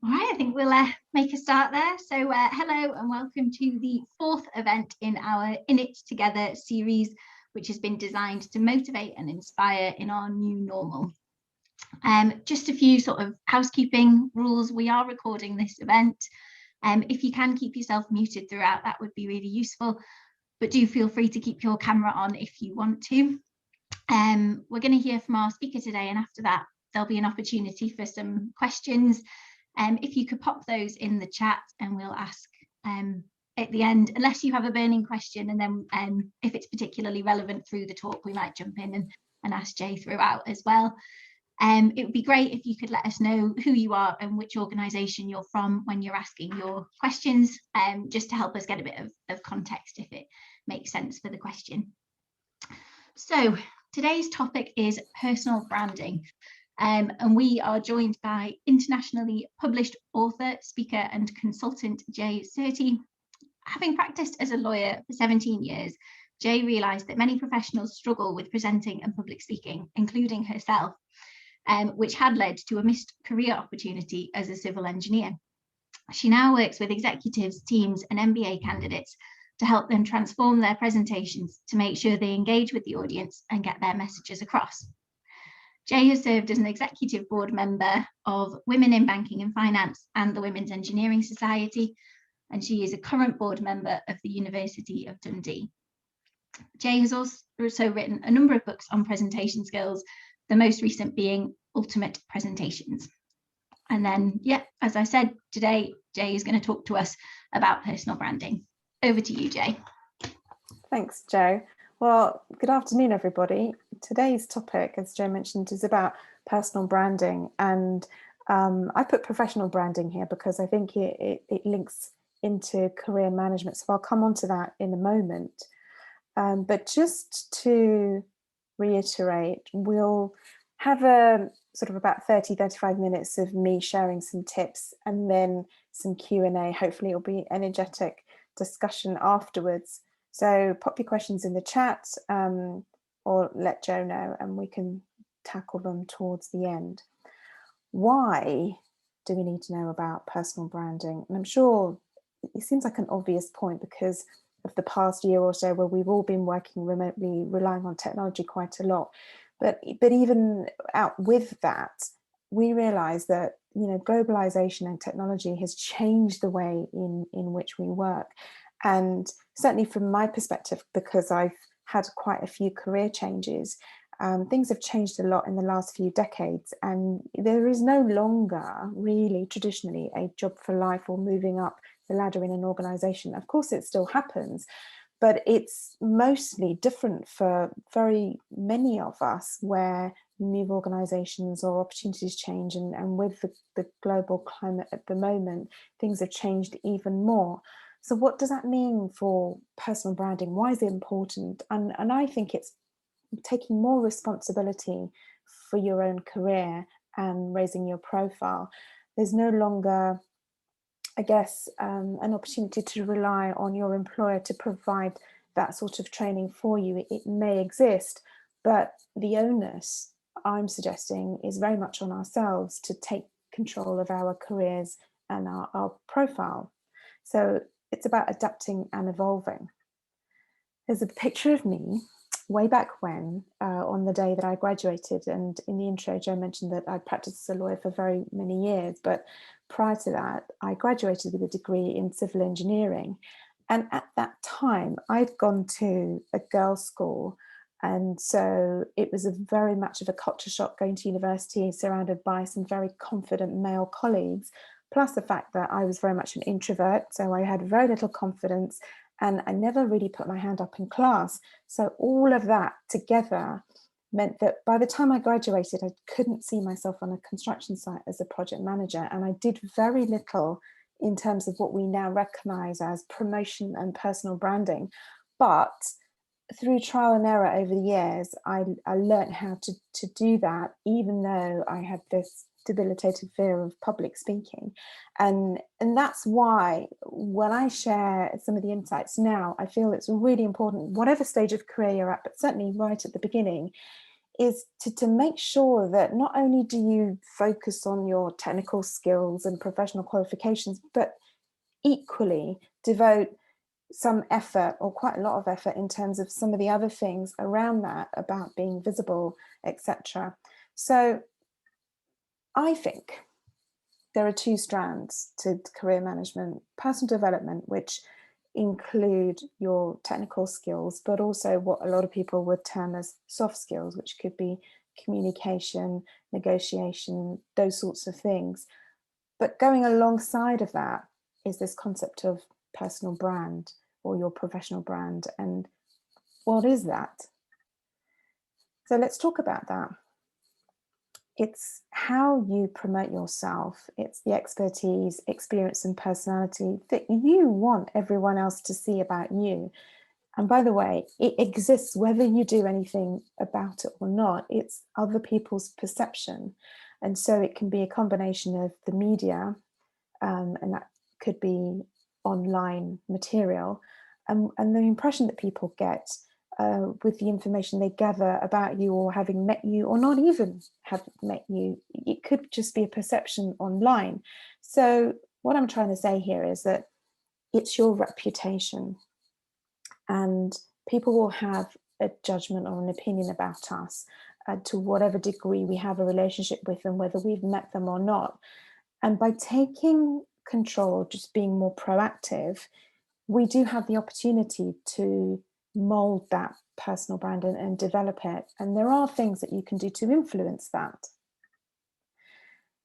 All right, I think we'll make a start there. So hello and welcome to the fourth event in our In It Together series, which has been designed to motivate and inspire in our new normal. Just a few sort of housekeeping rules. We are recording this event. If you can keep yourself muted throughout, that would be really useful, but do feel free to keep your camera on if you want to. We're going to hear from our speaker today, and after that, there'll be an opportunity for some questions. If you could pop those in the chat and we'll ask at the end, unless you have a burning question, and then if it's particularly relevant through the talk, we might jump in and ask Jay throughout as well. It would be great if you could let us know who you are and which organisation you're from when you're asking your questions, just to help us get a bit of context if it makes sense for the question. So today's topic is personal branding. And we are joined by internationally published author, speaker and consultant Jay Surti. Having practiced as a lawyer for 17 years, Jay realised that many professionals struggle with presenting and public speaking, including herself, which had led to a missed career opportunity as a civil engineer. She now works with executives, teams and MBA candidates to help them transform their presentations to make sure they engage with the audience and get their messages across. Jay has served as an executive board member of Women in Banking and Finance and the Women's Engineering Society, and she is a current board member of the University of Dundee. Jay has also written a number of books on presentation skills, the most recent being Ultimate Presentations. And then, yeah, as I said, today, Jay is going to talk to us about personal branding. Over to you, Jay. Thanks, Jo. Well, good afternoon, everybody. Today's topic, as Jo mentioned, is about personal branding. And I put professional branding here because I think it links into career management. So I'll come on to that in a moment. But just to reiterate, we'll have a sort of about 35 minutes of me sharing some tips and then some Q&A. Hopefully it'll be energetic discussion afterwards. So pop your questions in the chat or let Jo know and we can tackle them towards the end. Why do we need to know about personal branding? And I'm sure it seems like an obvious point because of the past year or so where we've all been working remotely, relying on technology quite a lot. But even out with that, we realise that globalisation and technology has changed the way in which we work. And certainly from my perspective, because I've had quite a few career changes, things have changed a lot in the last few decades. And there is no longer really traditionally a job for life or moving up the ladder in an organisation. Of course, it still happens, but it's mostly different for very many of us where you move organisations or opportunities change. And with the global climate at the moment, things have changed even more. So what does that mean for personal branding? Why is it important? And I think it's taking more responsibility for your own career and raising your profile. There's no longer, I guess, an opportunity to rely on your employer to provide that sort of training for you. It may exist, but the onus, I'm suggesting, is very much on ourselves to take control of our careers and our profile. So it's about adapting and evolving. There's a picture of me way back when, on the day that I graduated, and in the intro, Jo mentioned that I practiced as a lawyer for very many years, but prior to that, I graduated with a degree in civil engineering. And at that time, I'd gone to a girls' school, and so it was very much of a culture shock going to university, surrounded by some very confident male colleagues, plus the fact that I was very much an introvert, so I had very little confidence, and I never really put my hand up in class. So all of that together meant that by the time I graduated, I couldn't see myself on a construction site as a project manager, and I did very little in terms of what we now recognise as promotion and personal branding. But through trial and error over the years, I learned how to do that, even though I had this debilitating fear of public speaking. And that's why when I share some of the insights now, I feel it's really important, whatever stage of career you're at, but certainly right at the beginning, is to make sure that not only do you focus on your technical skills and professional qualifications, but equally devote some effort, or quite a lot of effort, in terms of some of the other things around that, about being visible, etc. So I think there are two strands to career management: personal development, which include your technical skills, but also what a lot of people would term as soft skills, which could be communication, negotiation, those sorts of things. But going alongside of that is this concept of personal brand, or your professional brand. And what is that? So let's talk about that. It's how you promote yourself. It's the expertise, experience, and personality that you want everyone else to see about you. And by the way, it exists whether you do anything about it or not. It's other people's perception. And so it can be a combination of the media, and that could be online material, and the impression that people get with the information they gather about you, or having met you, or not even have met you. It could just be a perception online. So what I'm trying to say here is that it's your reputation, and people will have a judgment or an opinion about us to whatever degree we have a relationship with them, whether we've met them or not. And by taking control, just being more proactive, we do have the opportunity to mold that personal brand and develop it. And there are things that you can do to influence that.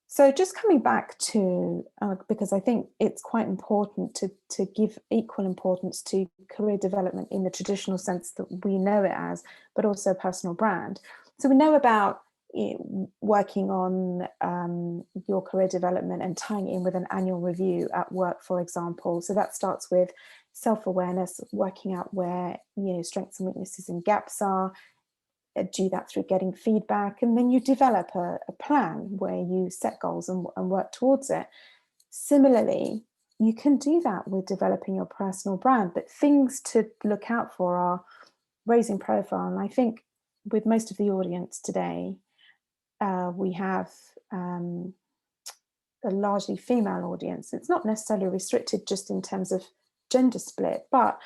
So just coming back to, because I think it's quite important to give equal importance to career development in the traditional sense that we know it as, but also personal brand. So we know about working on your career development and tying it in with an annual review at work, for example. So that starts with self-awareness, working out where strengths and weaknesses and gaps are. Do that through getting feedback, and then you develop a plan where you set goals and work towards it. Similarly, you can do that with developing your personal brand, but things to look out for are raising profile. And I think with most of the audience today, we have a largely female audience. It's not necessarily restricted just in terms of gender split, but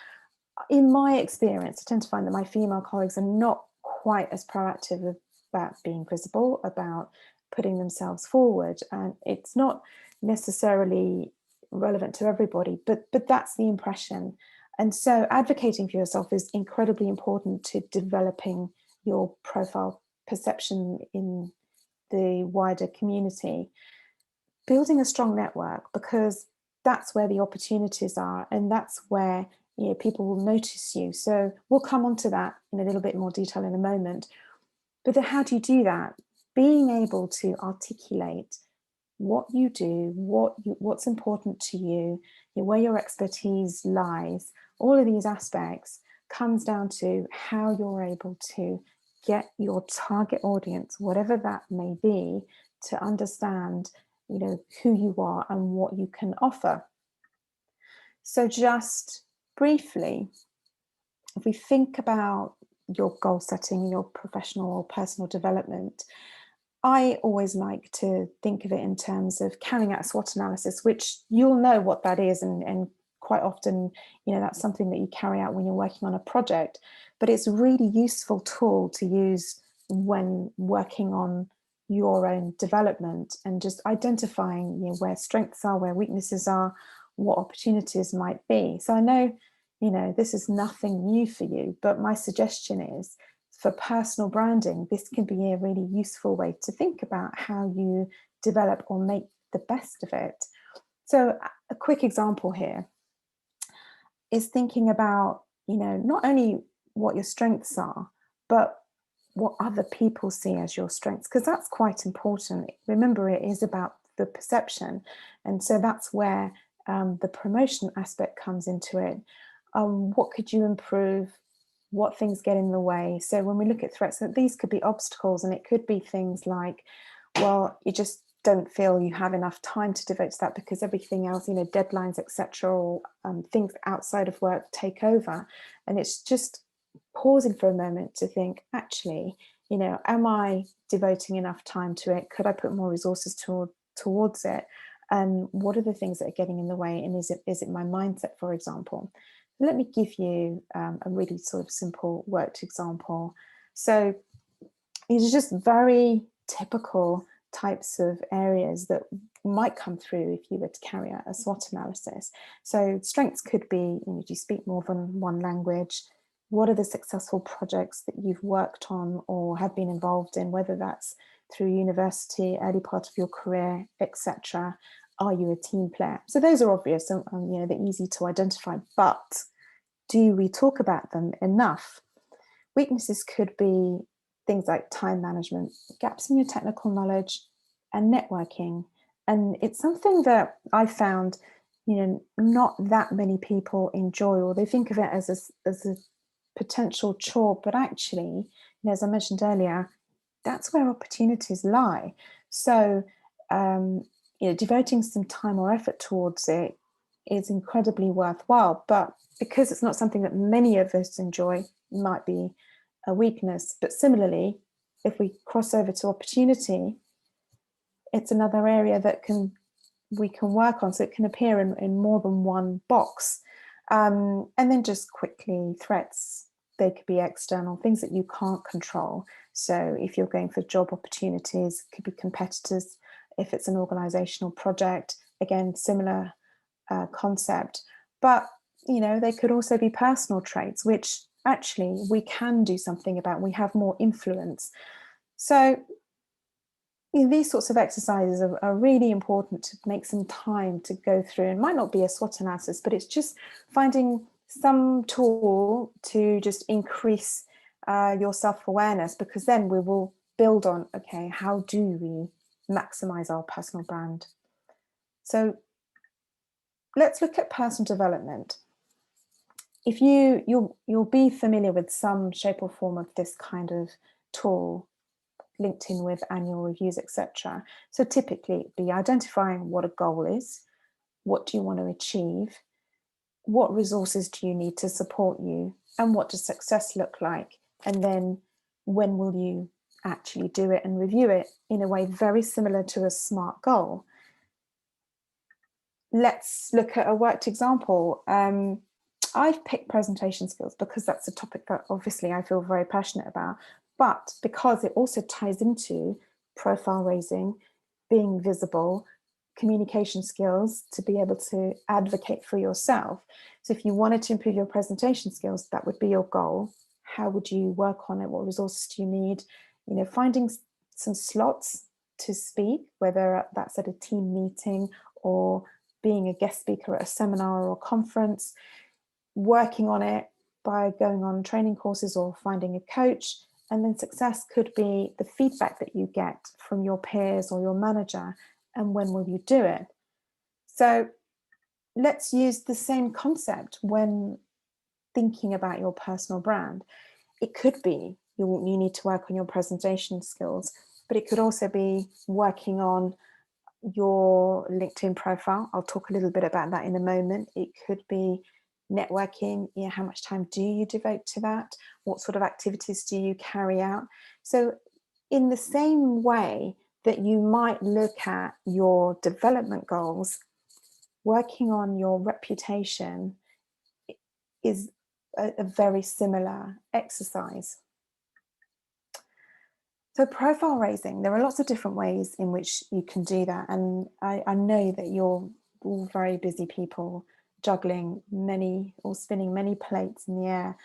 in my experience, I tend to find that my female colleagues are not quite as proactive about being visible, about putting themselves forward. And it's not necessarily relevant to everybody, but that's the impression. And so advocating for yourself is incredibly important to developing your profile perception in the wider community. Building a strong network, because that's where the opportunities are, and that's where people will notice you. So we'll come on to that in a little bit more detail in a moment. But how do you do that? Being able to articulate what you do, what's important to you, where your expertise lies, all of these aspects comes down to how you're able to get your target audience, whatever that may be, to understand who you are and what you can offer. So just briefly, if we think about your goal setting, your professional or personal development, I always like to think of it in terms of carrying out a SWOT analysis, which you'll know what that is, and quite often, that's something that you carry out when you're working on a project. But it's a really useful tool to use when working on your own development, and just identifying where strengths are, where weaknesses are, what opportunities might be. So I know, this is nothing new for you, but my suggestion is, for personal branding, this can be a really useful way to think about how you develop or make the best of it. So a quick example here is thinking about, not only what your strengths are, but what other people see as your strengths, because that's quite important. Remember, it is about the perception. And so that's where the promotion aspect comes into it. What could you improve? What things get in the way? So when we look at threats, these could be obstacles, and it could be things like, well, you just don't feel you have enough time to devote to that because everything else, deadlines, etc., or things outside of work take over. And it's just pausing for a moment to think, actually, You know, am I devoting enough time to it? Could I put more resources towards it? And what are the things that are getting in the way? And is it my mindset, for example? Let me give you a really sort of simple worked example. So these are just very typical types of areas that might come through if you were to carry out a SWOT analysis. So strengths could be, you know, do you speak more than one language? What are the successful projects that you've worked on or have been involved in, whether that's through university, early part of your career, etc. Are you a team player? So those are obvious and you know, they're easy to identify, but do we talk about them enough? Weaknesses could be things like time management, gaps in your technical knowledge, and networking. And it's something that I found, you know, not that many people enjoy, or they think of it as a potential chore, but actually, you know, as I mentioned earlier, that's where opportunities lie. So, you know, devoting some time or effort towards it is incredibly worthwhile. But because it's not something that many of us enjoy, it might be a weakness. But similarly, if we cross over to opportunity, it's another area that we can work on, so it can appear in more than one box. And then just quickly, threats, they could be external, things that you can't control. So if you're going for job opportunities, it could be competitors. If it's an organizational project, again, similar concept. But, you know, they could also be personal traits, which actually we can do something about. We have more influence. So you know, these sorts of exercises are really important to make some time to go through. It might not be a SWOT analysis, but it's just finding some tool to just increase your self-awareness, because then we will build on, okay, how do we maximize our personal brand? So let's look at personal development. If you'll be familiar with some shape or form of this kind of tool, LinkedIn with annual reviews, etc. So typically it'd be identifying what a goal is, what do you want to achieve, what resources do you need to support you, and what does success look like? And then when will you actually do it and review it in a way very similar to a SMART goal. Let's look at a worked example. I've picked presentation skills because that's a topic that obviously I feel very passionate about, but because it also ties into profile raising, being visible, communication skills to be able to advocate for yourself. So if you wanted to improve your presentation skills, that would be your goal. How would you work on it? What resources do you need? You know, finding some slots to speak, whether that's at a team meeting or being a guest speaker at a seminar or conference, working on it by going on training courses or finding a coach. And then success could be the feedback that you get from your peers or your manager, and when will you do it? So let's use the same concept when thinking about your personal brand. It could be you need to work on your presentation skills, but it could also be working on your LinkedIn profile. I'll talk a little bit about that in a moment. It could be networking. You know, how much time do you devote to that? What sort of activities do you carry out? So in the same way that you might look at your development goals, working on your reputation is a very similar exercise. So profile raising, there are lots of different ways in which you can do that. And I know that you're all very busy people, juggling many or spinning many plates in the air,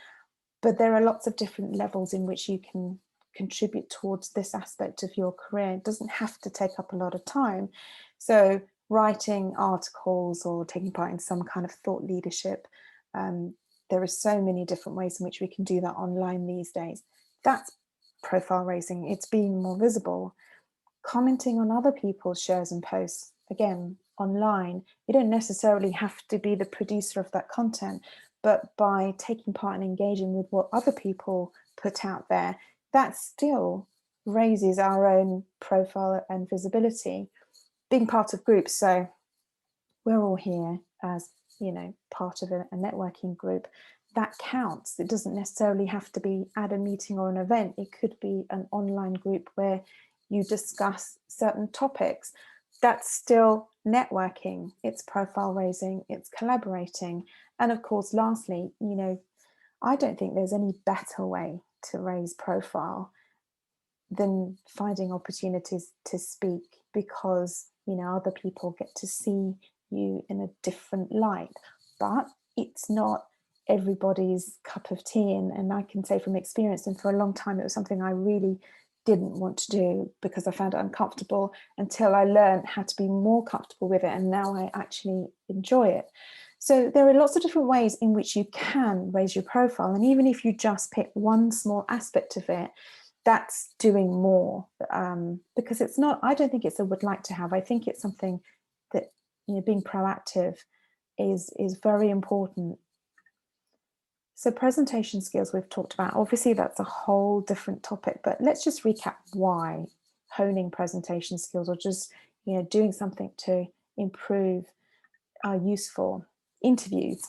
but there are lots of different levels in which you can contribute towards this aspect of your career. It doesn't have to take up a lot of time. So writing articles or taking part in some kind of thought leadership, there are so many different ways in which we can do that online these days. That's profile raising. It's being more visible. Commenting on other people's shares and posts, again, online. You don't necessarily have to be the producer of that content, but by taking part and engaging with what other people put out there, that still raises our own profile and visibility. Being part of groups, so we're all here as, you know, part of a networking group. that counts. It doesn't necessarily have to be at a meeting or an event. It could be an online group where you discuss certain topics. That's still networking, it's profile raising, it's collaborating. And of course, lastly, you know, I don't think there's any better way to raise profile than finding opportunities to speak, because, you know, other people get to see you in a different light. But it's not everybody's cup of tea. And I can say from experience, and for a long time, it was something I really didn't want to do because I found it uncomfortable, until I learned how to be more comfortable with it. And now I actually enjoy it. So there are lots of different ways in which you can raise your profile. And even if you just pick one small aspect of it, that's doing more, because it's not, I don't think it's a would like to have. I think it's something that, you know, being proactive is very important. So presentation skills we've talked about, obviously that's a whole different topic, but let's just recap why honing presentation skills, or just, you know, doing something to improve, are useful. Interviews.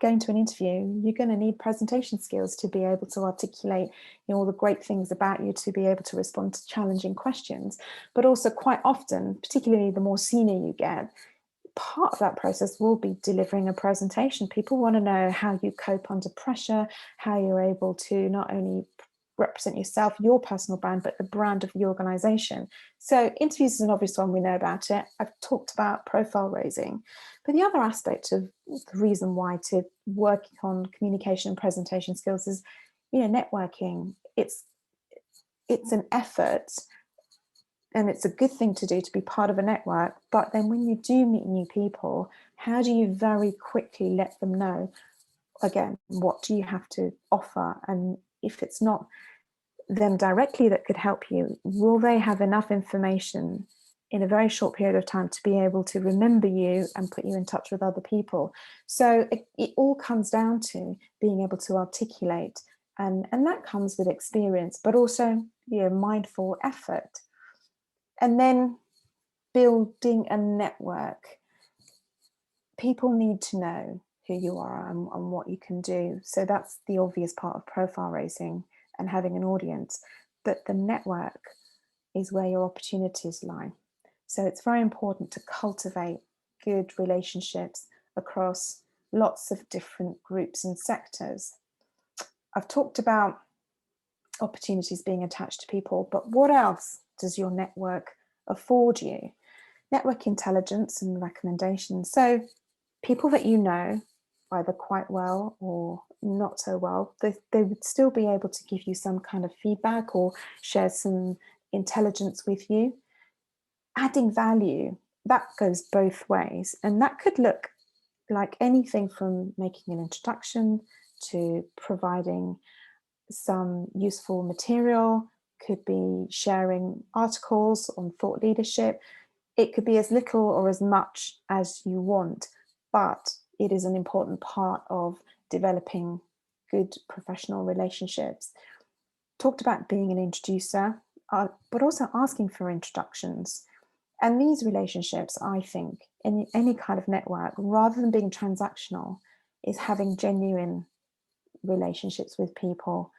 Going to an interview, you're going to need presentation skills to be able to articulate, you know, all the great things about you, to be able to respond to challenging questions. But also quite often, particularly the more senior you get, part of that process will be delivering a presentation. People want to know how you cope under pressure, how you're able to not only represent yourself, your personal brand, but the brand of the organization. So interviews is an obvious one, we know about it. I've talked about profile raising, but the other aspect of the reason why to work on communication and presentation skills is, you know, networking. It's an effort, and it's a good thing to do, to be part of a network. But then when you do meet new people, how do you very quickly let them know, again, what do you have to offer? And if it's not them directly that could help you, will they have enough information in a very short period of time to be able to remember you and put you in touch with other people? So it all comes down to being able to articulate, and that comes with experience, but also, you know, mindful effort. And then building a network. People need to know who you are and what you can do. So that's the obvious part of profile raising and having an audience. But the network is where your opportunities lie. So it's very important to cultivate good relationships across lots of different groups and sectors. I've talked about opportunities being attached to people, but what else does your network afford you? Network intelligence and recommendations. So people that you know, either quite well or not so well, they would still be able to give you some kind of feedback or share some intelligence with you. Adding value, that goes both ways. And that could look like anything from making an introduction to providing some useful material, could be sharing articles on thought leadership. It could be as little or as much as you want, but it is an important part of developing good professional relationships. Talked about being an introducer, but also asking for introductions. And these relationships, I think, in any kind of network, rather than being transactional, is having genuine relationships with people,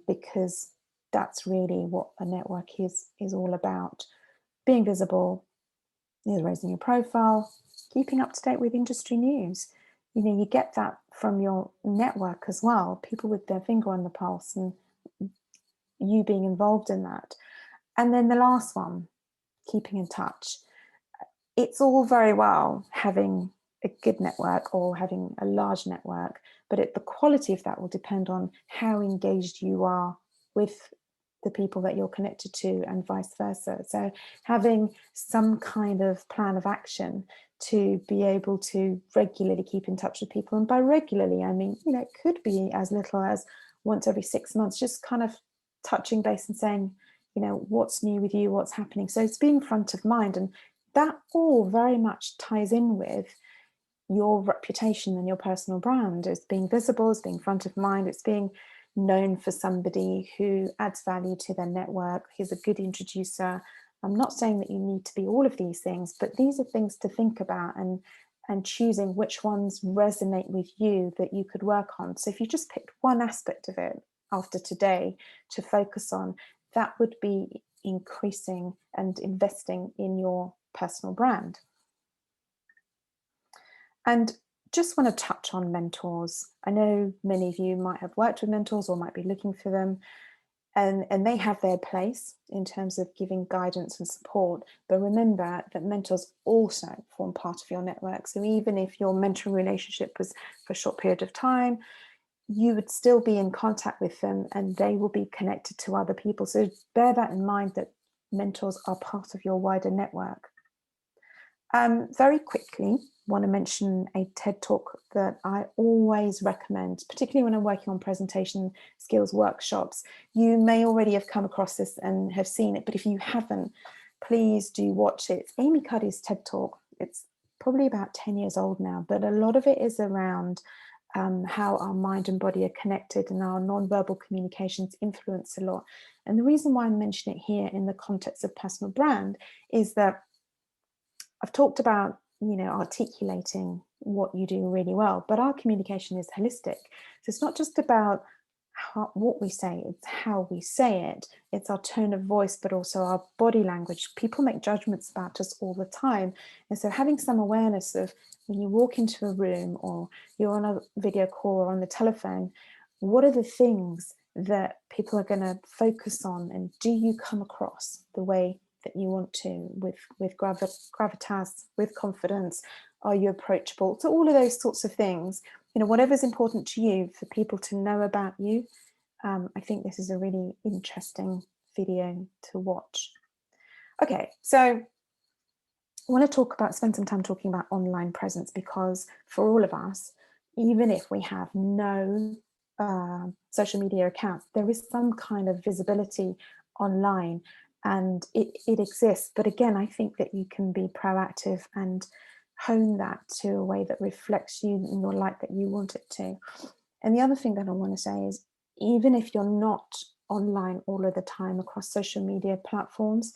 because that's really what a network is all about. Being visible is raising your profile, keeping up to date with industry news. You know, you get that from your network as well, people with their finger on the pulse and you being involved in that. And then the last one, keeping in touch. It's all very well having a good network or having a large network, but the quality of that will depend on how engaged you are with the people that you're connected to, and vice versa. So having some kind of plan of action to be able to regularly keep in touch with people. And by regularly, I mean, you know, it could be as little as once every 6 months, just kind of touching base and saying, you know, what's new with you, what's happening. So it's being front of mind, and that all very much ties in with your reputation and your personal brand. It's being visible, it's being front of mind, it's being known for somebody who adds value to their network, who's a good introducer. I'm not saying that you need to be all of these things, but these are things to think about, and and choosing which ones resonate with you that you could work on. So if you just picked one aspect of it after today to focus on, that would be increasing and investing in your personal brand. And just want to touch on mentors. I know many of you might have worked with mentors or might be looking for them, and they have their place in terms of giving guidance and support. But remember that mentors also form part of your network. So even if your mentoring relationship was for a short period of time, you would still be in contact with them and they will be connected to other people. So bear that in mind, that mentors are part of your wider network. Very quickly, want to mention a TED Talk that I always recommend, particularly when I'm working on presentation skills workshops. You may already have come across this and have seen it, but if you haven't, please do watch it. It's Amy Cuddy's TED Talk. It's probably about 10 years old now, but a lot of it is around how our mind and body are connected and our non-verbal communications influence a lot. And the reason why I mention it here in the context of personal brand is that I've talked about, articulating what you do really well, but our communication is holistic. So it's not just about what we say, it's how we say it. It's our tone of voice, but also our body language. People make judgments about us all the time. And so having some awareness of when you walk into a room or you're on a video call or on the telephone, what are the things that people are going to focus on? And do you come across the way that you want to, with gravitas, with confidence? Are you approachable? So all of those sorts of things, whatever's important to you for people to know about you. I think this is a really interesting video to watch. Okay, so I want to spend some time talking about online presence, because for all of us, even if we have no social media accounts, there is some kind of visibility online. And it exists. But again, I think that you can be proactive and hone that to a way that reflects you in your light that you want it to. And the other thing that I want to say is, even if you're not online all of the time across social media platforms,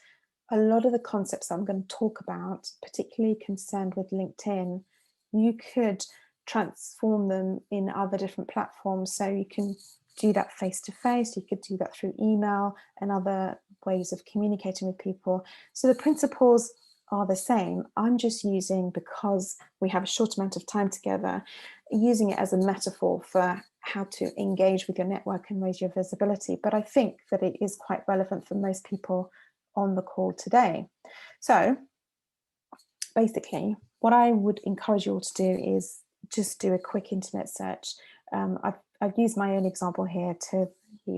a lot of the concepts that I'm going to talk about, particularly concerned with LinkedIn, you could transform them in other different platforms. So you can do that face-to-face, you could do that through email and other ways of communicating with people. So the principles are the same. I'm just using, because we have a short amount of time together, using it as a metaphor for how to engage with your network and raise your visibility. But I think that it is quite relevant for most people on the call today. So basically, what I would encourage you all to do is just do a quick internet search. I've used my own example here to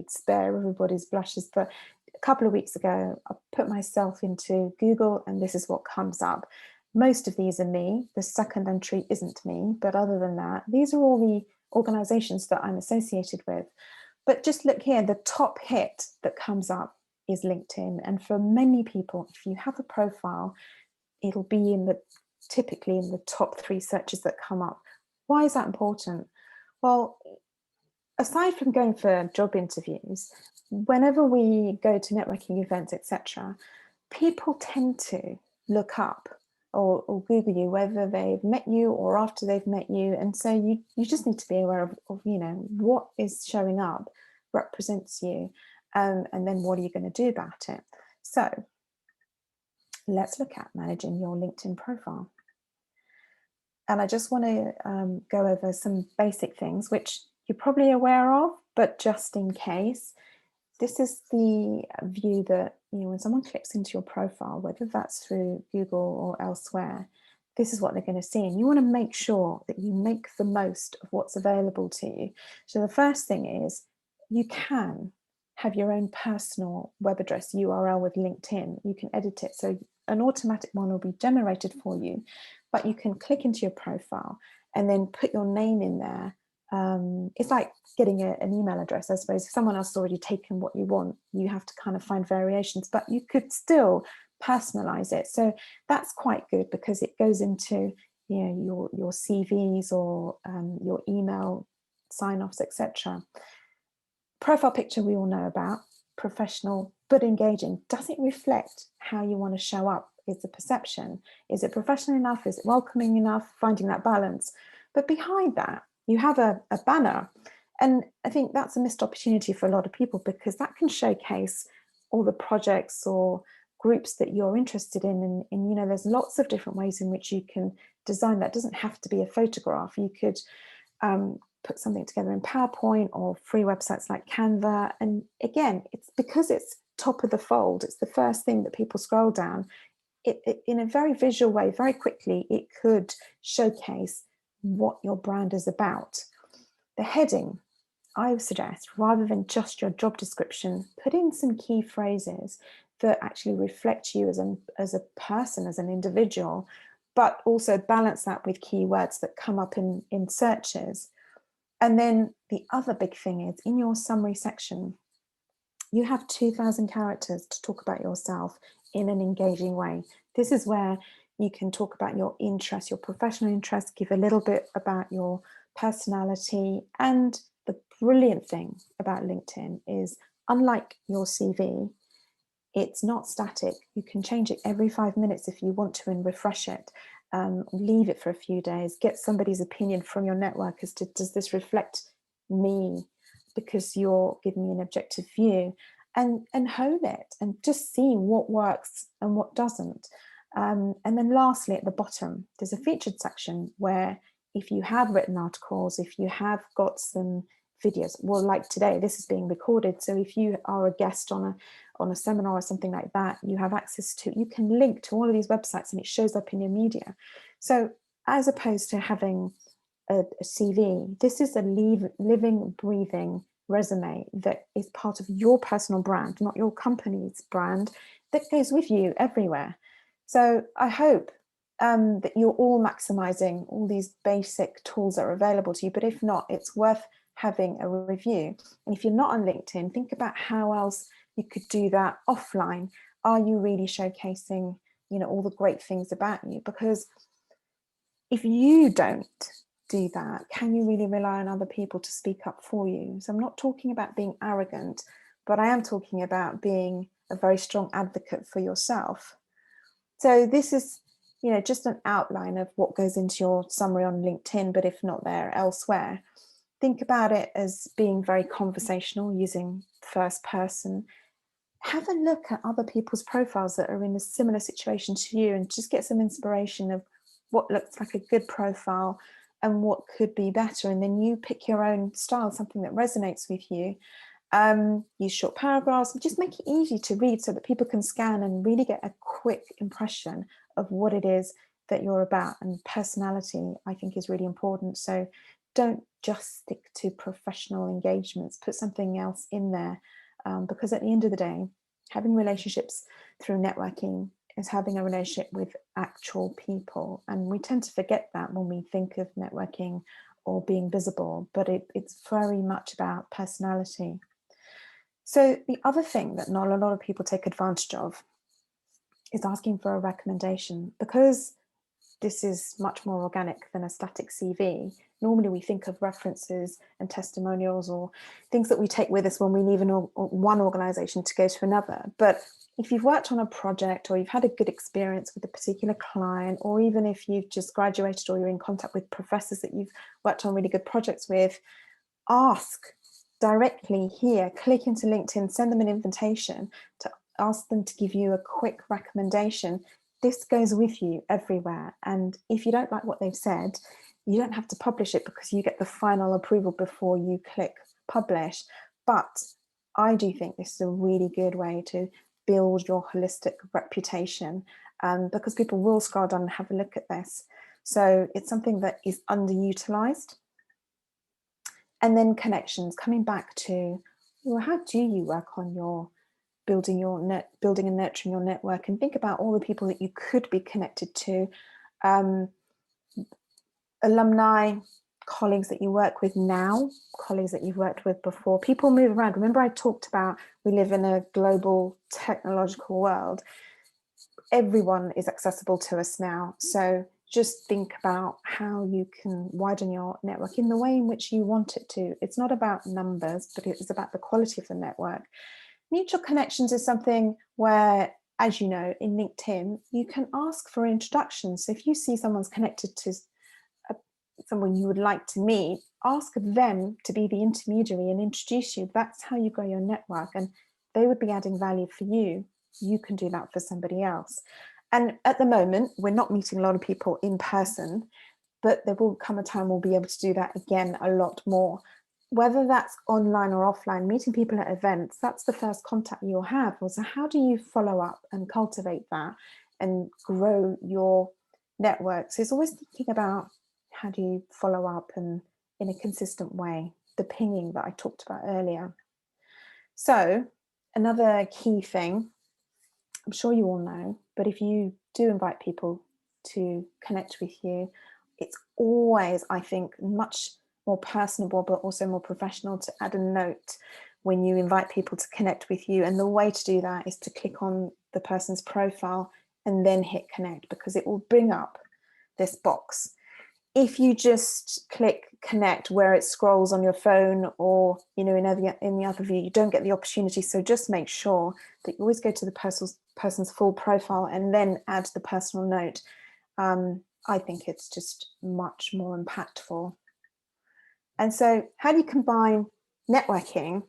spare everybody's blushes, but a couple of weeks ago, I put myself into Google and this is what comes up. Most of these are me. The second entry isn't me, but other than that, these are all the organizations that I'm associated with. But just look here, the top hit that comes up is LinkedIn. And for many people, if you have a profile, it'll be typically in the top 3 searches that come up. Why is that important? Well, aside from going for job interviews, whenever we go to networking events, etc., people tend to look up or Google you, whether they've met you or after they've met you. And so you just need to be aware of what is showing up represents you, and then what are you going to do about it? So let's look at managing your LinkedIn profile. And I just want to go over some basic things, which you're probably aware of, but just in case, this is the view that, when someone clicks into your profile, whether that's through Google or elsewhere, this is what they're going to see. And you want to make sure that you make the most of what's available to you. So the first thing is, you can have your own personal web address URL with LinkedIn. You can edit it. So an automatic one will be generated for you, but you can click into your profile and then put your name in there. It's like getting an email address, I suppose. If someone else has already taken what you want, you have to kind of find variations, but you could still personalize it. So that's quite good, because it goes into your CVs or your email sign-offs, etc. Profile picture we all know about, professional but engaging. Does it reflect how you want to show up It's a perception. Is it professional enough? Is it welcoming enough? Finding that balance. But behind that, you have a banner. And I think that's a missed opportunity for a lot of people, because that can showcase all the projects or groups that you're interested in. And you know, there's lots of different ways in which you can design that. It doesn't have to be a photograph. You could put something together in PowerPoint or free websites like Canva. And again, it's because it's top of the fold. It's the first thing that people scroll down. It in a very visual way, very quickly, it could showcase what your brand is about. The heading, I would suggest, rather than just your job description, put in some key phrases that actually reflect you as a person, as an individual, but also balance that with keywords that come up in searches. And then the other big thing is, in your summary section, you have 2,000 characters to talk about yourself in an engaging way. This is where you can talk about your interests, your professional interests, give a little bit about your personality. And the brilliant thing about LinkedIn is, unlike your CV, it's not static. You can change it every 5 minutes if you want to and refresh it. Leave it for a few days, get somebody's opinion from your network as to, does this reflect me? Because you're giving me an objective view, and hone it and just see what works and what doesn't. And then lastly, at the bottom, there's a featured section where, if you have written articles, if you have got some videos, well, like today, this is being recorded. So if you are a guest on a seminar or something like that, you have access to, you can link to all of these websites and it shows up in your media. So as opposed to having a CV, this is a living, breathing resume that is part of your personal brand, not your company's brand, that goes with you everywhere. So I hope that you're all maximizing all these basic tools that are available to you. But if not, it's worth having a review. And if you're not on LinkedIn, think about how else you could do that offline. Are you really showcasing, you know, all the great things about you? Because if you don't do that, can you really rely on other people to speak up for you? So I'm not talking about being arrogant, but I am talking about being a very strong advocate for yourself. So this is, you know, just an outline of what goes into your summary on LinkedIn, but if not there, elsewhere. Think about it as being very conversational, using first person. Have a look at other people's profiles that are in a similar situation to you, and just get some inspiration of what looks like a good profile and what could be better. And then you pick your own style, something that resonates with you. Use short paragraphs, just make it easy to read so that people can scan and really get a quick impression of what it is that you're about. And personality, I think, is really important. So don't just stick to professional engagements, put something else in there, because at the end of the day, having relationships through networking is having a relationship with actual people. And we tend to forget that when we think of networking or being visible, but it's very much about personality. So the other thing that not a lot of people take advantage of is asking for a recommendation, because this is much more organic than a static CV. Normally we think of references and testimonials or things that we take with us when we leave one organization to go to another. But if you've worked on a project, or you've had a good experience with a particular client, or even if you've just graduated or you're in contact with professors that you've worked on really good projects with, ask directly here, click into LinkedIn, send them an invitation to ask them to give you a quick recommendation. This goes with you everywhere. And if you don't like what they've said, you don't have to publish it, because you get the final approval before you click publish. But I do think this is a really good way to build your holistic reputation, because people will scroll down and have a look at this. So it's something that is underutilized. And then connections, coming back to, well, how do you work on your building and nurturing your network, and think about all the people that you could be connected to, alumni, colleagues that you work with now, colleagues that you've worked with before. People move around. Remember, I talked about we live in a global technological world. Everyone is accessible to us now. So just think about how you can widen your network in the way in which you want it to. It's not about numbers, but it's about the quality of the network. Mutual connections is something where as you know, in LinkedIn, you can ask for introductions. So if you see someone's connected to someone you would like to meet, ask them to be the intermediary and introduce you. That's how you grow your network, and they would be adding value for you. You can do that for somebody else. And at the moment, we're not meeting a lot of people in person, but there will come a time we'll be able to do that again a lot more. Whether that's online or offline, meeting people at events, that's the first contact you'll have. So how do you follow up and cultivate that and grow your network? So it's always thinking about how do you follow up and in a consistent way, the pinging that I talked about earlier. So another key thing, I'm sure you all know, but if you do invite people to connect with you, it's always, I think, much more personable, but also more professional to add a note when you invite people to connect with you. And the way to do that is to click on the person's profile and then hit connect, because it will bring up this box. If you just click connect where it scrolls on your phone or, you know, in the other view, you don't get the opportunity. So just make sure that you always go to the person's full profile and then add the personal note. I think it's just much more impactful. And so how do you combine networking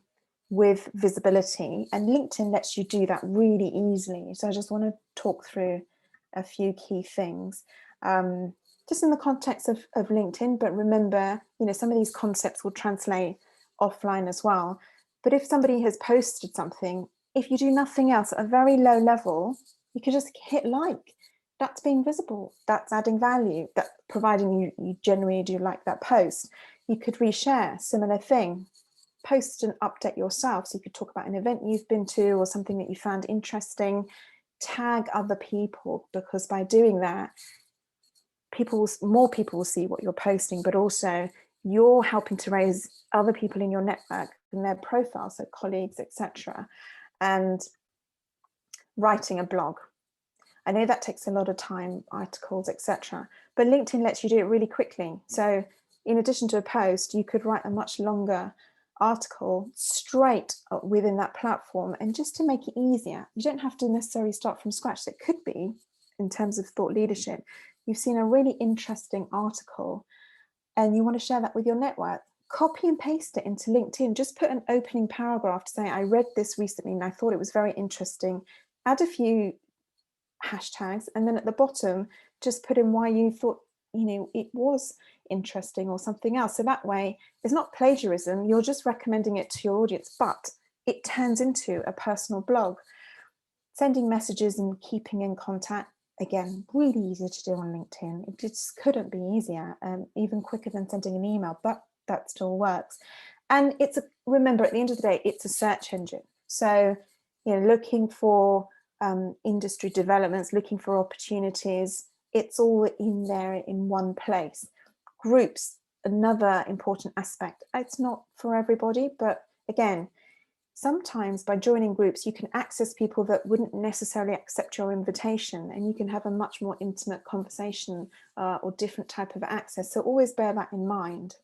with visibility? And LinkedIn lets you do that really easily. So I just want to talk through a few key things. Just in the context of LinkedIn, but remember, you know, some of these concepts will translate offline as well. But if somebody has posted something, if you do nothing else at a very low level, you can just hit like. That's being visible. That's adding value. That providing you genuinely do like that post. You could reshare, similar thing. Post an update yourself. So you could talk about an event you've been to or something that you found interesting. Tag other people, because by doing that, more people will see what you're posting, but also you're helping to raise other people in your network and their profiles, so colleagues, etc. And writing a blog. I know that takes a lot of time, articles, etc. But LinkedIn lets you do it really quickly. So in addition to a post, you could write a much longer article straight within that platform. And just to make it easier, you don't have to necessarily start from scratch. It could be, in terms of thought leadership, you've seen a really interesting article and you want to share that with your network. Copy and paste it into LinkedIn. Just put an opening paragraph to say, I read this recently and I thought it was very interesting. Add a few hashtags, and then at the bottom, just put in why you thought, you know, it was interesting or something else. So that way, it's not plagiarism. You're just recommending it to your audience, but it turns into a personal blog. Sending messages and keeping in contact, again, really easy to do on LinkedIn. It just couldn't be easier, even quicker than sending an email, but that still works. And remember, at the end of the day, it's a search engine. So, you know, looking for industry developments, looking for opportunities, it's all in there in one place. Groups, another important aspect. It's not for everybody, but again, sometimes by joining groups, you can access people that wouldn't necessarily accept your invitation, and you can have a much more intimate conversation or different type of access. So always bear that in mind.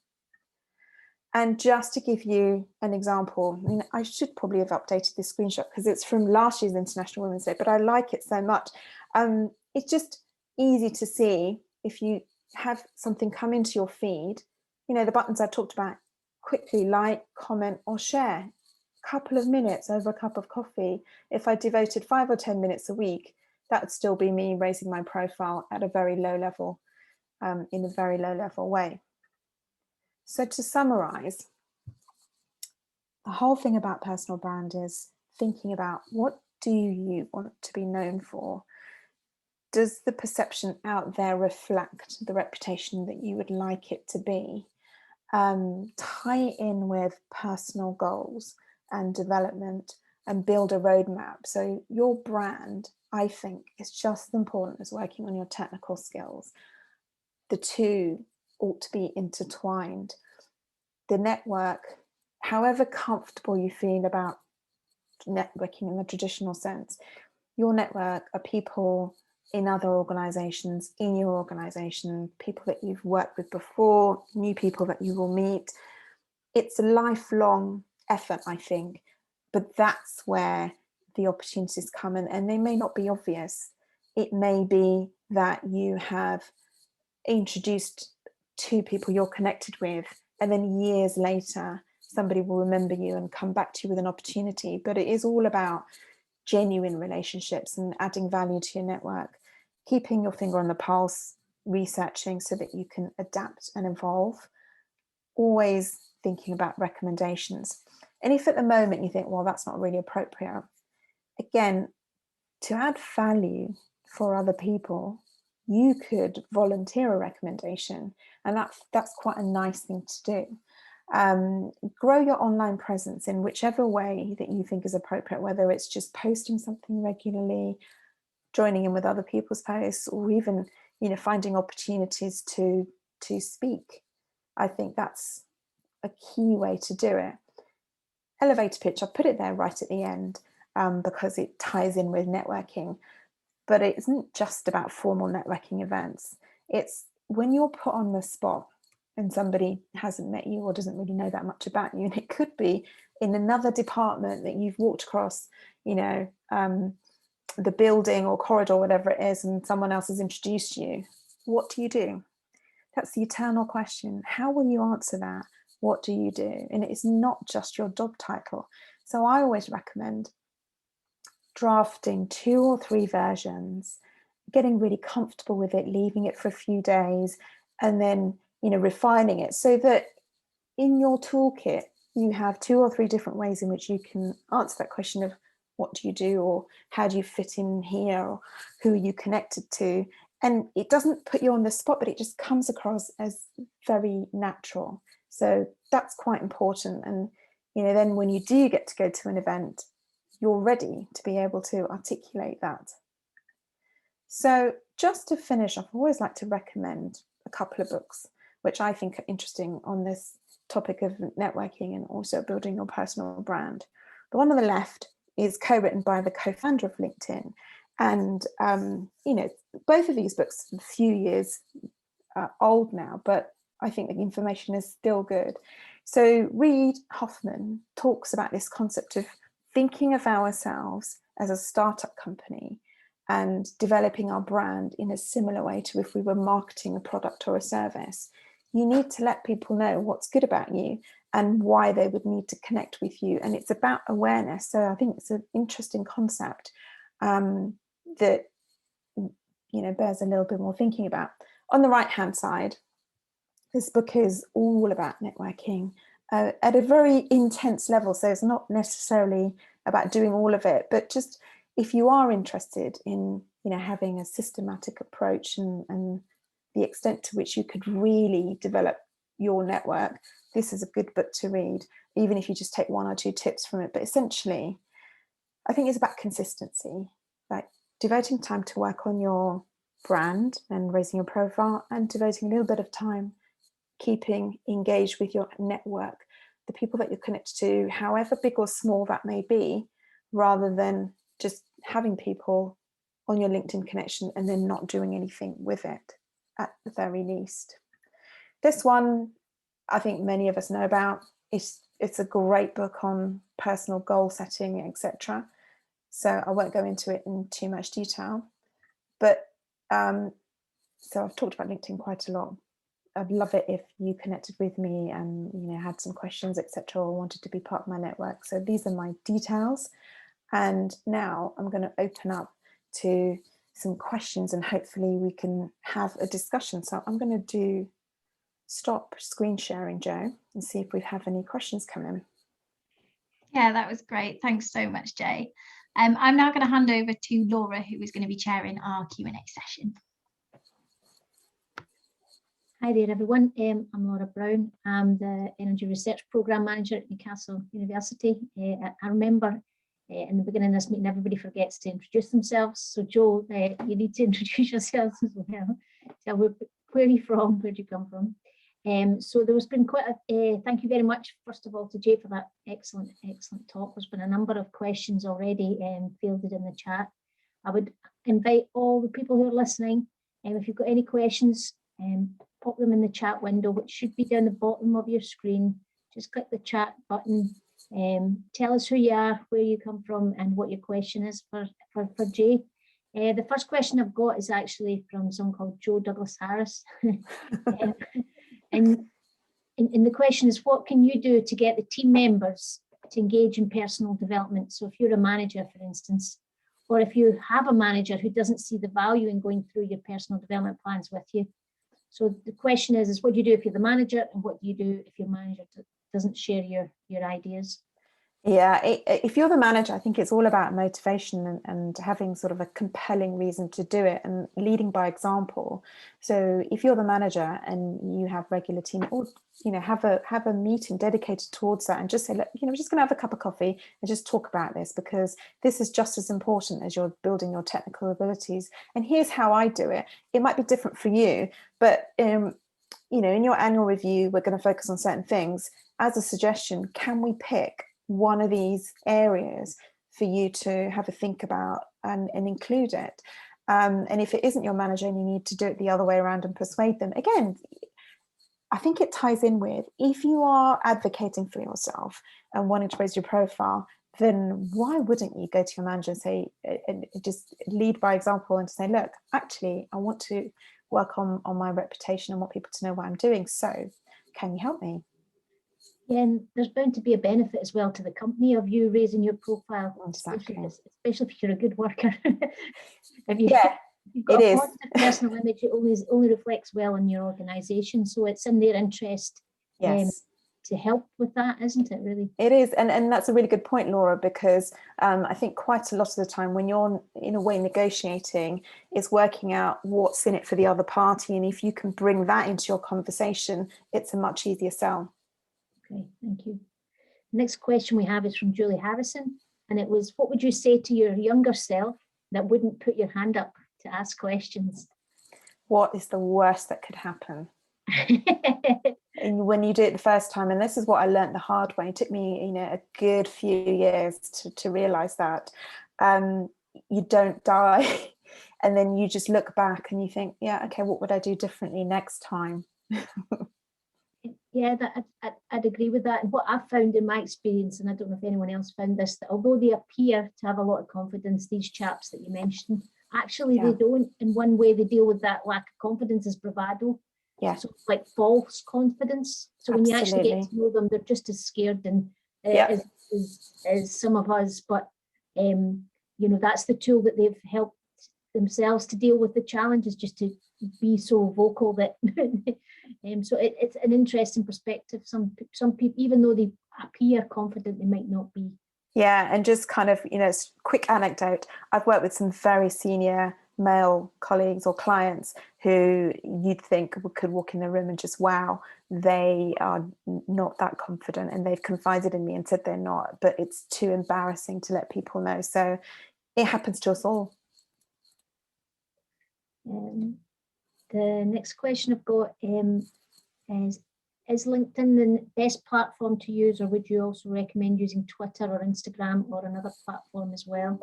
And just to give you an example, I mean, I should probably have updated this screenshot because it's from last year's International Women's Day, but I like it so much. It's just easy to see if you have something come into your feed, you know, the buttons I talked about, quickly like, comment or share. Couple of minutes over a cup of coffee. If I devoted 5 or 10 minutes a week, that would still be me raising my profile at a very low level, in a very low level way. So to summarize, the whole thing about personal brand is thinking about, what do you want to be known for? Does the perception out there reflect the reputation that you would like it to be? Tie in with personal goals and development and build a roadmap. So your brand, I think, is just as important as working on your technical skills. The two ought to be intertwined. The network, however comfortable you feel about networking in the traditional sense, your network are people in other organizations, in your organization, people that you've worked with before, new people that you will meet. It's a lifelong effort, I think, but that's where the opportunities come, and they may not be obvious. It may be that you have introduced two people you're connected with, and then years later somebody will remember you and come back to you with an opportunity. But it is all about genuine relationships and adding value to your network, keeping your finger on the pulse, researching so that you can adapt and evolve, always thinking about recommendations. And if at the moment you think, well, that's not really appropriate, again, to add value for other people, you could volunteer a recommendation, and that's quite a nice thing to do. Grow your online presence in whichever way that you think is appropriate, whether it's just posting something regularly, joining in with other people's posts, or even, you know, finding opportunities to speak. I think that's a key way to do it. Elevator pitch, I've put it there right at the end because it ties in with networking. But it isn't just about formal networking events. It's when you're put on the spot and somebody hasn't met you or doesn't really know that much about you, and it could be in another department that you've walked across, you know, the building or corridor, whatever it is, and someone else has introduced you. What do you do? That's the eternal question. How will you answer that? What do you do? And it's not just your job title. So I always recommend drafting 2 or 3 versions, getting really comfortable with it, leaving it for a few days, and then, you know, refining it so that in your toolkit you have 2 or 3 different ways in which you can answer that question of what do you do, or how do you fit in here, or who are you connected to. And it doesn't put you on the spot, but it just comes across as very natural. So that's quite important. And, you know, then when you do get to go to an event, you're ready to be able to articulate that. So just to finish off, I always like to recommend a couple of books which I think are interesting on this topic of networking and also building your personal brand. The one on the left is co-written by the co-founder of LinkedIn. And, you know, both of these books are a few years old now, but I think the information is still good. So Reid Hoffman talks about this concept of thinking of ourselves as a startup company and developing our brand in a similar way to if we were marketing a product or a service. You need to let people know what's good about you and why they would need to connect with you. And it's about awareness. So I think it's an interesting concept that, you know, bears a little bit more thinking about. On the right-hand side, this book is all about networking at a very intense level. So it's not necessarily about doing all of it, but just if you are interested in, you know, having a systematic approach and the extent to which you could really develop your network, this is a good book to read, even if you just take 1 or 2 tips from it. But essentially, I think it's about consistency, like devoting time to work on your brand and raising your profile, and devoting a little bit of time keeping engaged with your network, the people that you're connected to, however big or small that may be, rather than just having people on your LinkedIn connection and then not doing anything with it, at the very least. This one, I think many of us know about. It's a great book on personal goal setting, etc. So I won't go into it in too much detail. But so I've talked about LinkedIn quite a lot. I'd love it if you connected with me and, you know, had some questions, etc., or wanted to be part of my network. So these are my details. And now I'm going to open up to some questions and hopefully we can have a discussion. So I'm going to stop screen sharing, Jo, and see if we have any questions come in. Yeah, that was great. Thanks so much, Jay. I'm now going to hand over to Laura, who is going to be chairing our Q&A session. Hi there, everyone. I'm Laura Brown. I'm the Energy Research Programme Manager at Newcastle University. I remember in the beginning of this meeting, everybody forgets to introduce themselves. So, Jo, you need to introduce yourselves as well. So, where are you from? Where do you come from? So there's been quite a, thank you very much, first of all, to Jay for that excellent talk. There's been a number of questions already fielded in the chat. I would invite all the people who are listening, if you've got any questions, pop them in the chat window, which should be down the bottom of your screen. Just click the chat button Tell us who you are, where you come from, and what your question is for Jay. The first question I've got is actually from someone called Joe Douglas Harris. And the question is, what can you do to get the team members to engage in personal development? So if you're a manager, for instance, or if you have a manager who doesn't see the value in going through your personal development plans with you. So the question is what do you do if you're the manager, and what do you do if your manager doesn't share your ideas? Yeah, if you're the manager, I think it's all about motivation and having sort of a compelling reason to do it and leading by example. So if you're the manager and you have regular team, or have a meeting dedicated towards that, and just say, look, we're just going to have a cup of coffee and just talk about this, because this is just as important as you're building your technical abilities. And here's how I do it. It might be different for you, but in your annual review, we're going to focus on certain things. As a suggestion, can we pick one of these areas for you to have a think about and include it? And if it isn't your manager and you need to do it the other way around and persuade them, again, I think it ties in with, if you are advocating for yourself and wanting to raise your profile, then why wouldn't you go to your manager and say, and just lead by example, and say, look, actually, I want to work on my reputation and want people to know what I'm doing. So can you help me? Yeah, and there's bound to be a benefit as well to the company of you raising your profile, exactly. especially if you're a good worker. If you've it got a is. positive personal image, it only reflects well in your organisation. So it's in their interest to help with that, isn't it, really? It is, and that's a really good point, Laura, because I think quite a lot of the time when you're in a way negotiating, it's working out what's in it for the other party, and if you can bring that into your conversation, it's a much easier sell. Okay, thank you. Next question we have is from Julie Harrison, and it was, what would you say to your younger self that wouldn't put your hand up to ask questions? What is the worst that could happen? And when you do it the first time, and this is what I learned the hard way, it took me a good few years to realize that you don't die. And then you just look back and you think, yeah, okay, what would I do differently next time? Yeah, I'd agree with that. And what I've found in my experience, and I don't know if anyone else found this, that although they appear to have a lot of confidence, these chaps that you mentioned, actually they don't. In one way, they deal with that lack of confidence as bravado. Yeah. So it's like false confidence. So when you actually get to know them, they're just as scared and as some of us. But that's the tool that they've helped themselves to deal with the challenge, is just to be so vocal that so it's an interesting perspective. Some people, even though they appear confident, they might not be. Yeah, and just kind of quick anecdote, I've worked with some very senior male colleagues or clients who you'd think could walk in the room and just, wow, they are not that confident, and they've confided in me and said they're not, but it's too embarrassing to let people know. So it happens to us all. The next question I've got is LinkedIn the best platform to use, or would you also recommend using Twitter or Instagram or another platform as well?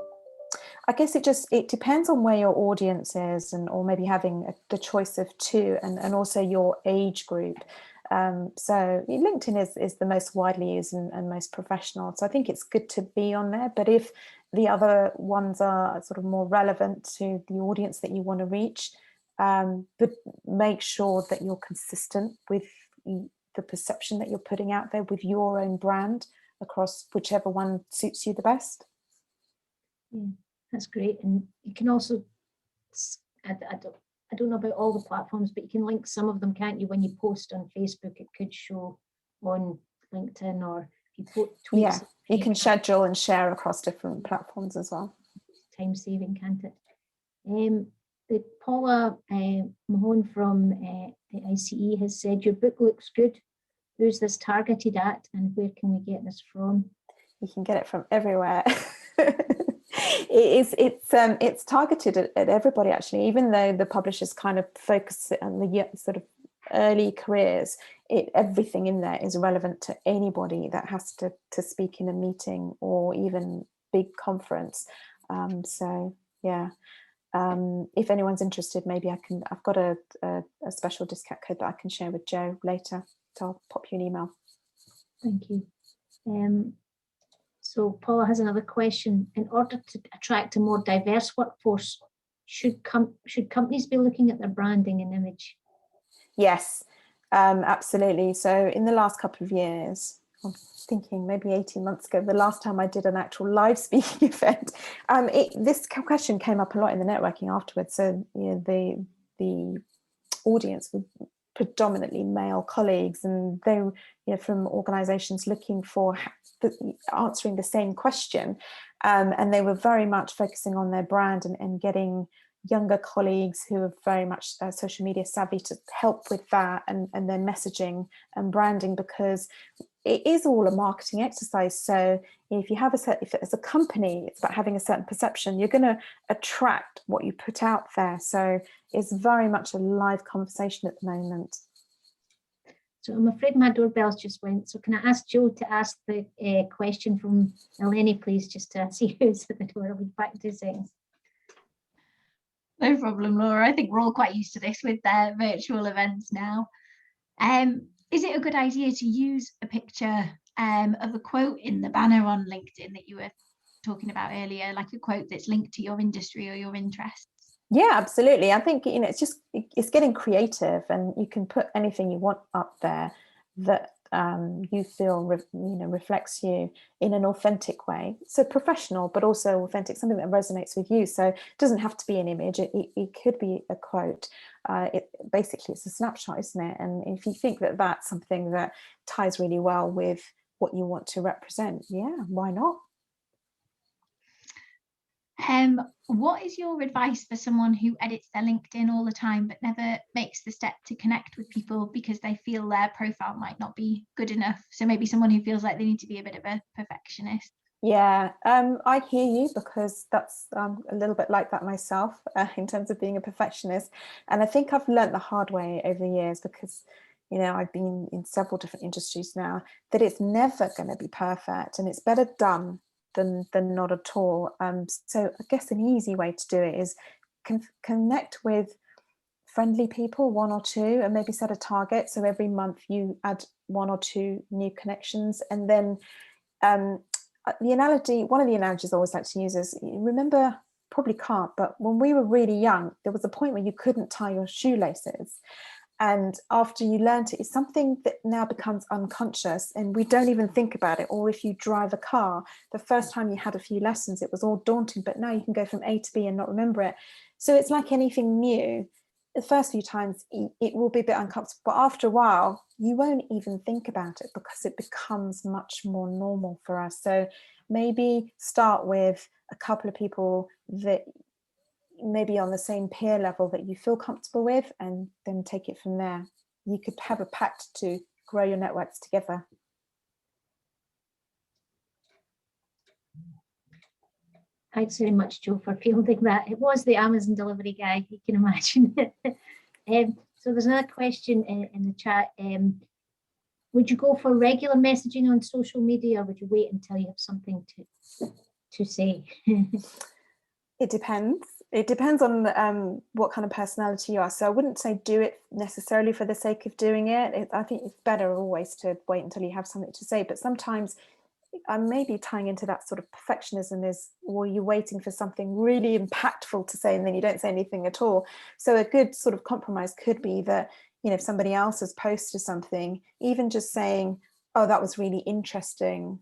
I guess it depends on where your audience is, or maybe having the choice of two, and also your age group. So LinkedIn is the most widely used and most professional. So I think it's good to be on there. But if the other ones are sort of more relevant to the audience that you want to reach, but make sure that you're consistent with the perception that you're putting out there with your own brand across whichever one suits you the best. Yeah, that's great. And you can also, I don't know about all the platforms, but you can link some of them, can't you? When you post on Facebook, it could show on LinkedIn, or if you put tweets. Yeah, you can schedule and share across different platforms as well. Time saving, can't it? Paula Mahone from the ICE has said, your book looks good. Who's this targeted at, and where can we get this from? You can get it from everywhere. It's targeted at everybody, actually, even though the publishers kind of focus on the sort of early careers. Everything in there is relevant to anybody that has to speak in a meeting or even big conference. So yeah, if anyone's interested, maybe I've got a special discount code that I can share with Joe later, so I'll pop you an email. Thank you. So Paula has another question. In order to attract a more diverse workforce, should companies be looking at their branding and image? Yes, absolutely. So in the last couple of years, I'm thinking maybe 18 months ago, the last time I did an actual live speaking event, this question came up a lot in the networking afterwards. So the audience were predominantly male colleagues, and they were from organizations looking for answering the same question, and they were very much focusing on their brand and getting younger colleagues who are very much social media savvy to help with that and their messaging and branding, because it is all a marketing exercise. So if you have if as a company, it's about having a certain perception, you're going to attract what you put out there. So it's very much a live conversation at the moment. So I'm afraid my doorbell's just went. So can I ask Joe to ask the question from Eleni, please, just to see who's at the door? I'll be back in 2 seconds. No problem, Laura. I think we're all quite used to this with their virtual events now. Is it a good idea to use a picture of a quote in the banner on LinkedIn that you were talking about earlier, like a quote that's linked to your industry or your interests? Yeah, absolutely. I think it's getting creative, and you can put anything you want up there that you feel reflects you in an authentic way. So professional, but also authentic, something that resonates with you. So it doesn't have to be an image. It could be a quote. Basically, it's a snapshot, isn't it? And if you think that that's something that ties really well with what you want to represent, yeah, why not? What is your advice for someone who edits their LinkedIn all the time but never makes the step to connect with people because they feel their profile might not be good enough? So maybe someone who feels like they need to be a bit of a perfectionist. Yeah, I hear you, because that's a little bit like that myself in terms of being a perfectionist. And I think I've learned the hard way over the years, because I've been in several different industries now, that it's never going to be perfect, and it's better done than not at all. So I guess an easy way to do it is connect with friendly people, 1 or 2, and maybe set a target. So every month you add 1 or 2 new connections. And then one of the analogies I always like to use is, remember, probably can't, but when we were really young, there was a point where you couldn't tie your shoelaces. And after you learned it, it's something that now becomes unconscious, and we don't even think about it. Or if you drive a car, the first time you had a few lessons, it was all daunting, but now you can go from A to B and not remember it. So it's like anything new. The first few times it will be a bit uncomfortable, but after a while, you won't even think about it, because it becomes much more normal for us. So maybe start with a couple of people that maybe on the same peer level that you feel comfortable with, and then take it from there. You could have a pact to grow your networks together. Thanks very much, Joe, for fielding that. It was the Amazon delivery guy, you can imagine. So there's another question in the chat. Would you go for regular messaging on social media, or would you wait until you have something to say? It depends. It depends on what kind of personality you are. So I wouldn't say do it necessarily for the sake of doing it. I think it's better always to wait until you have something to say. But sometimes maybe tying into that sort of perfectionism is, well, you're waiting for something really impactful to say, and then you don't say anything at all. So a good sort of compromise could be that, if somebody else has posted something, even just saying, oh, that was really interesting,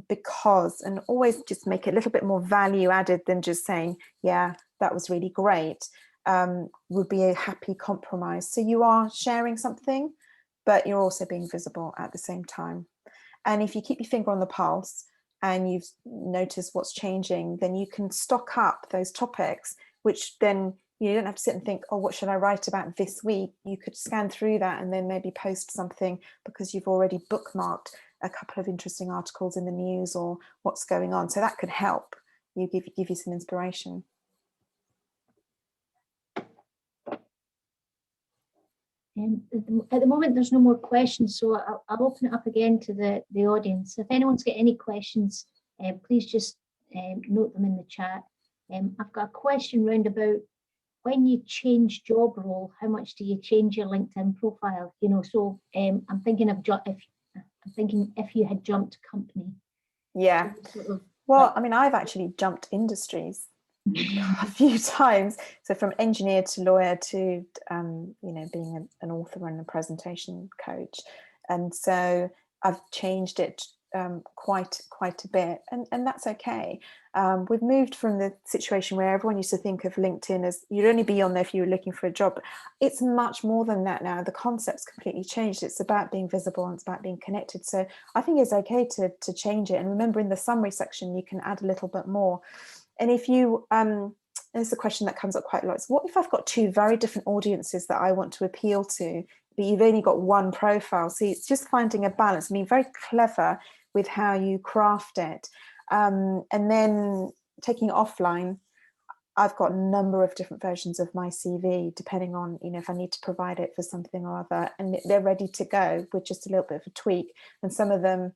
because, and always just make it a little bit more value added than just saying, yeah, that was really great, would be a happy compromise. So you are sharing something, but you're also being visible at the same time. And if you keep your finger on the pulse and you've noticed what's changing, then you can stock up those topics, which then you don't have to sit and think, oh, what should I write about this week? You could scan through that and then maybe post something, because you've already bookmarked a couple of interesting articles in the news or what's going on. So that could help you, give you some inspiration. At the moment, there's no more questions, so I'll open it up again to the audience. If anyone's got any questions, please just note them in the chat. I've got a question round about, when you change job role, how much do you change your LinkedIn profile? So I'm thinking if you had jumped company, Yeah. Sort of, Well, like, I mean, I've actually jumped industries a few times. So from engineer to lawyer to, you know, being an author and a presentation coach. And so I've changed it quite a bit, and that's okay. We've moved from the situation where everyone used to think of LinkedIn as you'd only be on there if you were looking for a job. It's much more than that now. The concept's completely changed. It's about being visible and it's about being connected. So I think it's okay to change it. And remember, in the summary section, you can add a little bit more. And if you, there's a question that comes up quite a lot. It's what if I've got two very different audiences that I want to appeal to, but you've only got one profile? See, it's just finding a balance, being very clever with how you craft it. And then taking it offline, I've got a number of different versions of my CV, depending on, you know, if I need to provide it for something or other, and they're ready to go with just a little bit of a tweak. And some of them,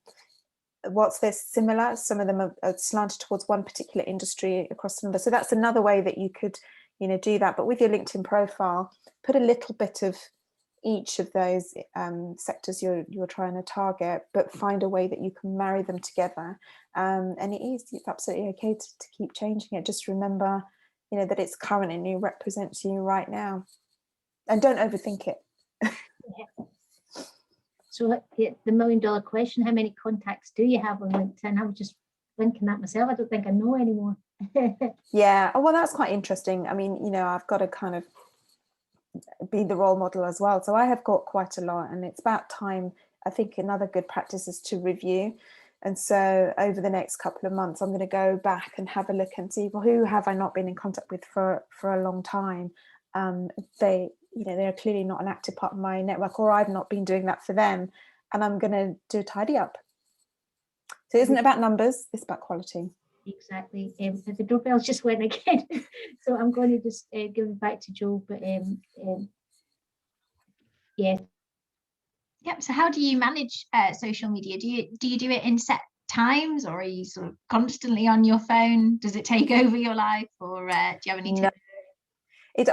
what's this similar, some of them are slanted towards one particular industry across the number. So that's another way that you could, you know, do that. But with your LinkedIn profile, put a little bit of each of those sectors you're trying to target, but find a way that you can marry them together. And it's absolutely okay to keep changing it. Just remember, you know, that it's current and it represents you right now, and don't overthink it. so the $1 million question, how many contacts do you have on LinkedIn? I was just thinking that myself. I don't think I know anymore. Yeah, oh, well, that's quite interesting. I mean, you know, I've got to kind of be the role model as well. So I have got quite a lot, and it's about time. I think another good practice is to review. And so over the next couple of months, I'm going to go back and have a look and see, well, who have I not been in contact with for a long time? They, you know, they're clearly not an active part of my network, or I've not been doing that for them. And I'm going to do a tidy up. So it isn't about numbers, it's about quality. Exactly. The doorbells just went again. So I'm going to just give it back to Joe. But yeah. Yep. So how do you manage social media? Do you do it in set times, or are you sort of constantly on your phone? Does it take over your life, or do you have any tips?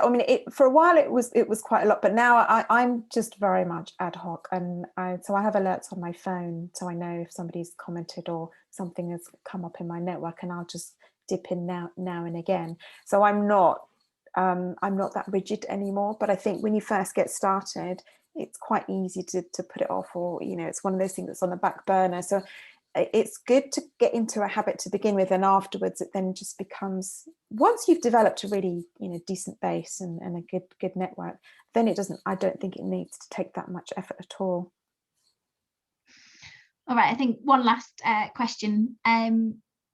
I mean, for a while it was quite a lot, but now I'm just very much ad hoc, and so I have alerts on my phone, so I know if somebody's commented or something has come up in my network, and I'll just dip in now and again. So I'm not that rigid anymore. But I think when you first get started, it's quite easy to put it off, or, you know, it's one of those things that's on the back burner. So it's good to get into a habit to begin with, and afterwards it then just becomes, once you've developed a really, you know, decent base and a good network, then I don't think it needs to take that much effort at all. All right, I think one last question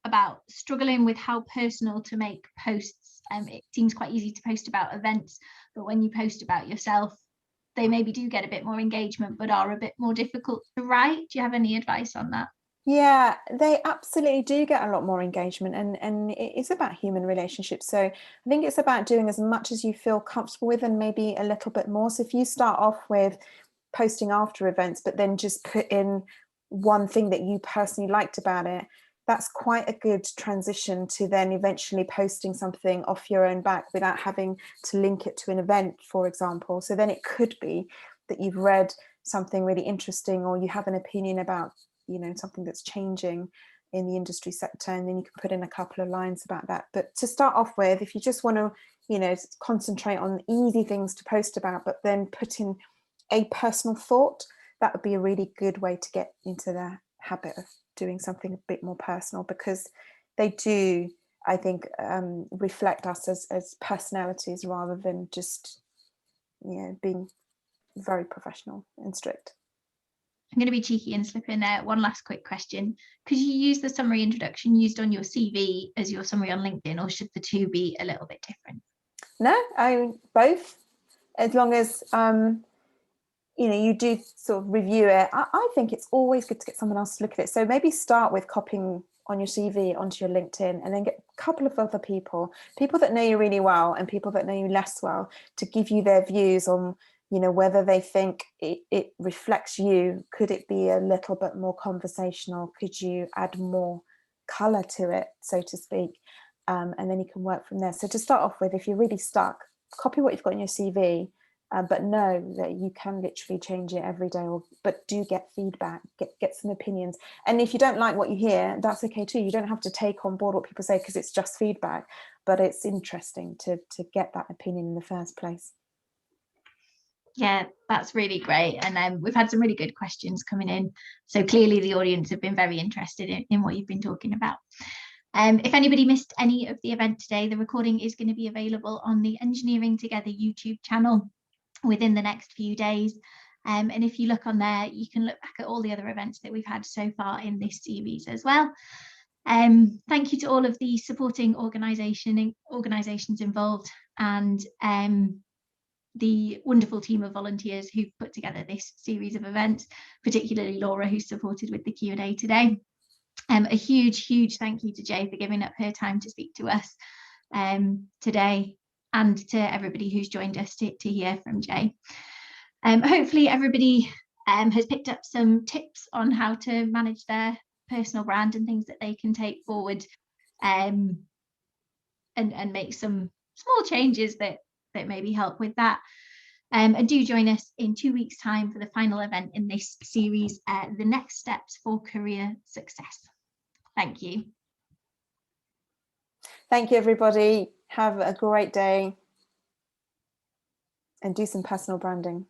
about struggling with how personal to make posts. It seems quite easy to post about events, but when you post about yourself, they maybe do get a bit more engagement, but are a bit more difficult to write. Do you have any advice on that? Yeah, they absolutely do get a lot more engagement, and it is about human relationships. So I think it's about doing as much as you feel comfortable with, and maybe a little bit more. So if you start off with posting after events, but then just put in one thing that you personally liked about it, that's quite a good transition to then eventually posting something off your own back without having to link it to an event, for example. So then it could be that you've read something really interesting, or you have an opinion about, you know, something that's changing in the industry sector, and then you can put in a couple of lines about that. But to start off with, if you just want to, you know, concentrate on easy things to post about, but then put in a personal thought, that would be a really good way to get into the habit of doing something a bit more personal, because they do, I think, reflect us as personalities rather than just, you know, being very professional and strict. I'm going to be cheeky and slip in one last quick question. Could you use the summary introduction used on your CV as your summary on LinkedIn, or should the two be a little bit different? No, both, as long as you know, you do sort of review it. I think it's always good to get someone else to look at it. So maybe start with copying on your CV onto your LinkedIn, and then get a couple of other people that know you really well and people that know you less well, to give you their views on, you know, whether they think it reflects you. Could it be a little bit more conversational? Could you add more colour to it, so to speak? And then you can work from there. So to start off with, if you're really stuck, copy what you've got in your CV, but know that you can literally change it every day, but do get feedback, get some opinions. And if you don't like what you hear, that's okay too. You don't have to take on board what people say because it's just feedback, but it's interesting to get that opinion in the first place. Yeah, that's really great. And we've had some really good questions coming in. So clearly the audience have been very interested in what you've been talking about. If anybody missed any of the event today, the recording is going to be available on the Engineering Together YouTube channel within the next few days. And if you look on there, you can look back at all the other events that we've had so far in this series as well. Thank you to all of the supporting organisations involved, and the wonderful team of volunteers who've put together this series of events, particularly Laura, who's supported with the Q&A today. A huge thank you to Jay for giving up her time to speak to us today, and to everybody who's joined us to hear from Jay. Hopefully everybody has picked up some tips on how to manage their personal brand and things that they can take forward, and make some small changes that maybe help with that. And do join us in 2 weeks' time for the final event in this series, the next steps for career success. Thank you. Thank you, everybody. Have a great day and do some personal branding.